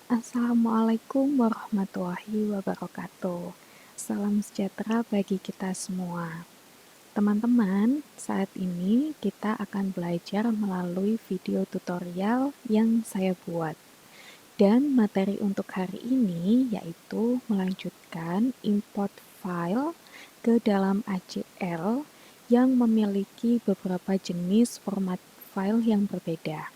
Assalamualaikum warahmatullahi wabarakatuh. Salam sejahtera bagi kita semua. Teman-teman, saat ini kita akan belajar melalui video tutorial yang saya buat. Dan materi untuk hari ini yaitu melanjutkan import file ke dalam ACL yang memiliki beberapa jenis format file yang berbeda.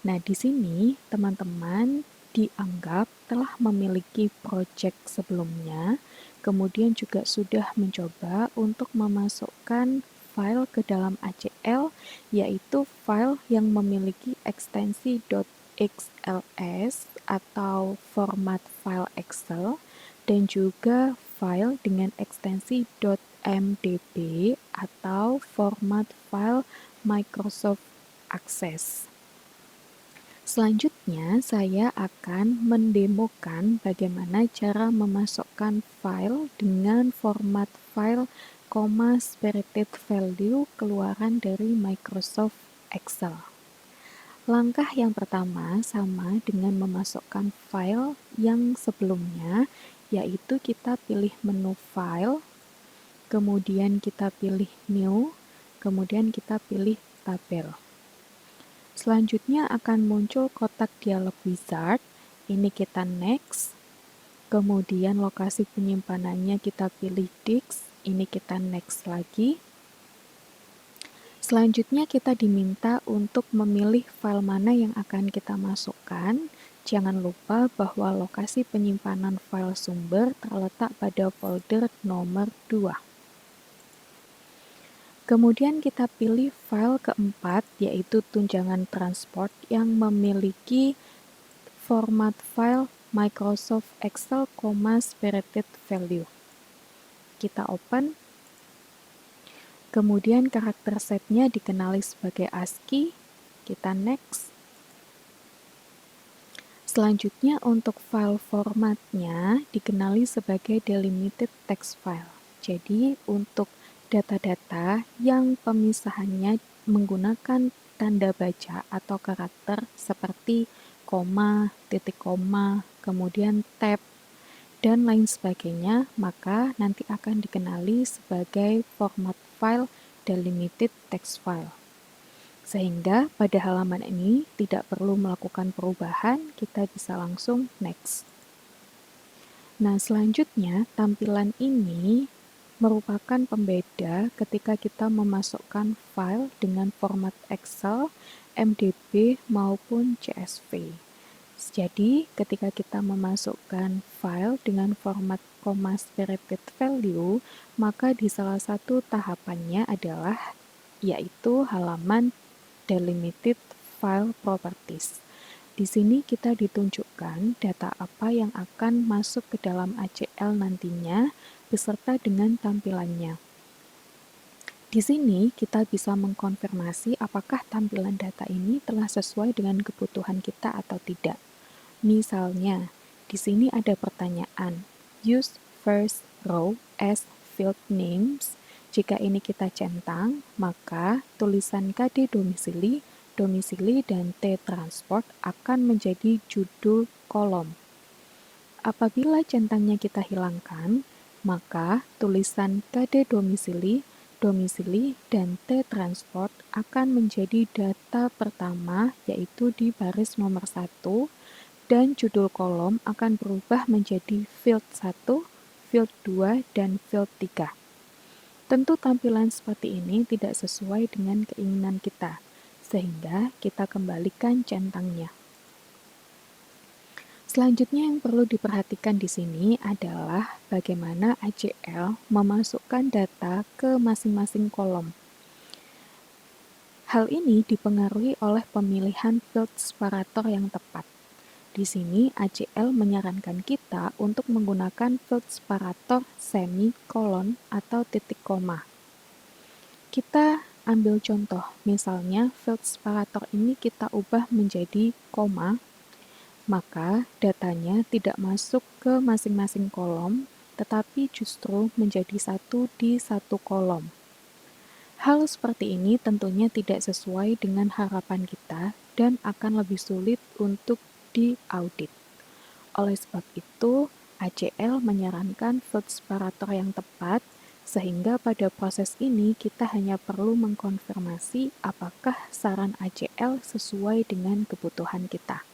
Nah, di sini teman-teman dianggap telah memiliki project sebelumnya, kemudian juga sudah mencoba untuk memasukkan file ke dalam ACL, yaitu file yang memiliki ekstensi .xls atau format file Excel, dan juga file dengan ekstensi .mdb atau format file Microsoft Access. Selanjutnya, saya akan mendemokan bagaimana cara memasukkan file dengan format file, spirited value keluaran dari Microsoft Excel. Langkah yang pertama sama dengan memasukkan file yang sebelumnya, yaitu kita pilih menu File, kemudian kita pilih New, kemudian kita pilih Tabel. Selanjutnya akan muncul kotak dialog wizard, ini kita next, kemudian lokasi penyimpanannya kita pilih disk, ini kita next lagi. Selanjutnya kita diminta untuk memilih file mana yang akan kita masukkan. Jangan lupa bahwa lokasi penyimpanan file sumber terletak pada folder nomor 2. Kemudian kita pilih file keempat, yaitu tunjangan transport yang memiliki format file Microsoft Excel, spirited value. Kita open. Kemudian karakter setnya dikenali sebagai ASCII. Kita next. Selanjutnya untuk file formatnya dikenali sebagai delimited text file. Jadi untuk data-data yang pemisahannya menggunakan tanda baca atau karakter seperti koma, titik koma, kemudian tab, dan lain sebagainya, maka nanti akan dikenali sebagai format file delimited text file. Sehingga pada halaman ini tidak perlu melakukan perubahan, kita bisa langsung next. Nah, selanjutnya tampilan ini merupakan pembeda ketika kita memasukkan file dengan format Excel, MDB, maupun CSV. Jadi, ketika kita memasukkan file dengan format spirited value, maka di salah satu tahapannya adalah yaitu halaman delimited file properties. Di sini kita ditunjukkan data apa yang akan masuk ke dalam ACL nantinya beserta dengan tampilannya. Di sini kita bisa mengkonfirmasi apakah tampilan data ini telah sesuai dengan kebutuhan kita atau tidak. Misalnya, di sini ada pertanyaan, use first row as field names. Jika ini kita centang, maka tulisan KD domisili, dan T transport akan menjadi judul kolom. Apabila centangnya kita hilangkan, maka tulisan KD domisili, dan T transport akan menjadi data pertama, yaitu di baris nomor 1, dan judul kolom akan berubah menjadi field 1, field 2, dan field 3. Tentu tampilan seperti ini tidak sesuai dengan keinginan kita, sehingga kita kembalikan centangnya. Selanjutnya yang perlu diperhatikan di sini adalah bagaimana ACL memasukkan data ke masing-masing kolom. Hal ini dipengaruhi oleh pemilihan field separator yang tepat. Di sini ACL menyarankan kita untuk menggunakan field separator semikolon atau titik koma. Kita ambil contoh, misalnya field separator ini kita ubah menjadi koma, maka datanya tidak masuk ke masing-masing kolom, tetapi justru menjadi satu di satu kolom. Hal seperti ini tentunya tidak sesuai dengan harapan kita dan akan lebih sulit untuk diaudit. Oleh sebab itu, ACL menyarankan field separator yang tepat, sehingga pada proses ini kita hanya perlu mengkonfirmasi apakah saran ACL sesuai dengan kebutuhan kita.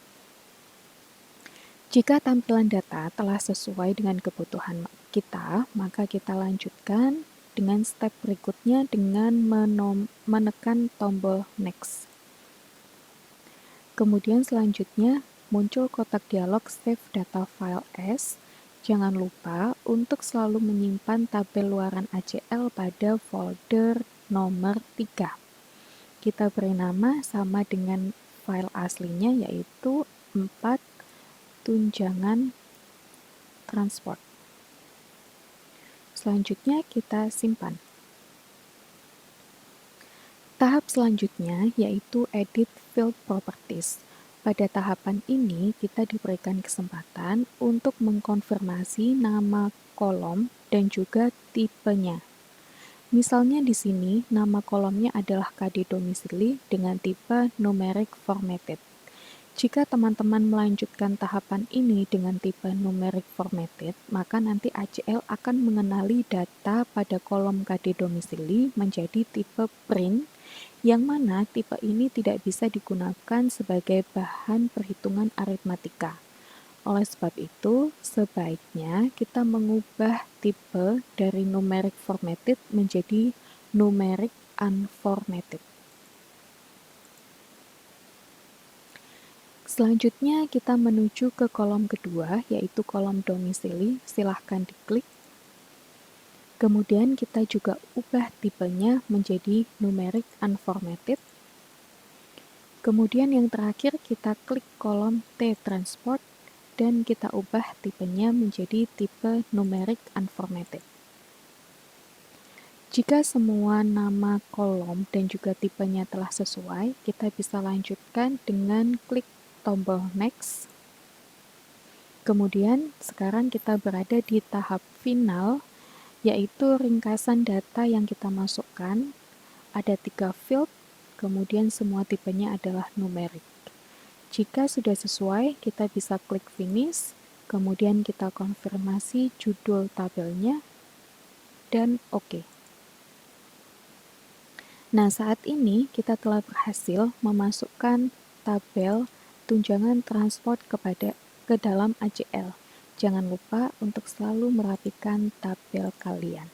Jika tampilan data telah sesuai dengan kebutuhan kita, maka kita lanjutkan dengan step berikutnya dengan menekan tombol Next. Kemudian selanjutnya muncul kotak dialog Save Data File As. Jangan lupa untuk selalu menyimpan tabel luaran ACL pada folder nomor 3. Kita beri nama sama dengan file aslinya, yaitu 4 tunjangan transport. Selanjutnya kita simpan. Tahap selanjutnya yaitu Edit Field Properties. Pada tahapan ini, kita diberikan kesempatan untuk mengkonfirmasi nama kolom dan juga tipenya. Misalnya di sini, nama kolomnya adalah KD domisili dengan tipe numeric formatted. Jika teman-teman melanjutkan tahapan ini dengan tipe numeric formatted, maka nanti ACL akan mengenali data pada kolom KD domisili menjadi tipe print, yang mana tipe ini tidak bisa digunakan sebagai bahan perhitungan aritmatika. Oleh sebab itu, sebaiknya kita mengubah tipe dari numeric formatted menjadi numeric unformatted. Selanjutnya kita menuju ke kolom kedua, yaitu kolom domisili. Silahkan diklik. Kemudian kita juga ubah tipenya menjadi numeric unformatted. Kemudian yang terakhir kita klik kolom T-Transport dan kita ubah tipenya menjadi tipe numeric unformatted. Jika semua nama kolom dan juga tipenya telah sesuai, kita bisa lanjutkan dengan klik tombol Next. Kemudian sekarang kita berada di tahap final, yaitu ringkasan data yang kita masukkan. Ada 3 field, kemudian semua tipenya adalah numerik. Jika sudah sesuai, kita bisa klik Finish, kemudian kita konfirmasi judul tabelnya, dan OK. Nah, saat ini kita telah berhasil memasukkan tabel tunjangan transport ke dalam ACL. Jangan lupa untuk selalu merapikan tabel kalian.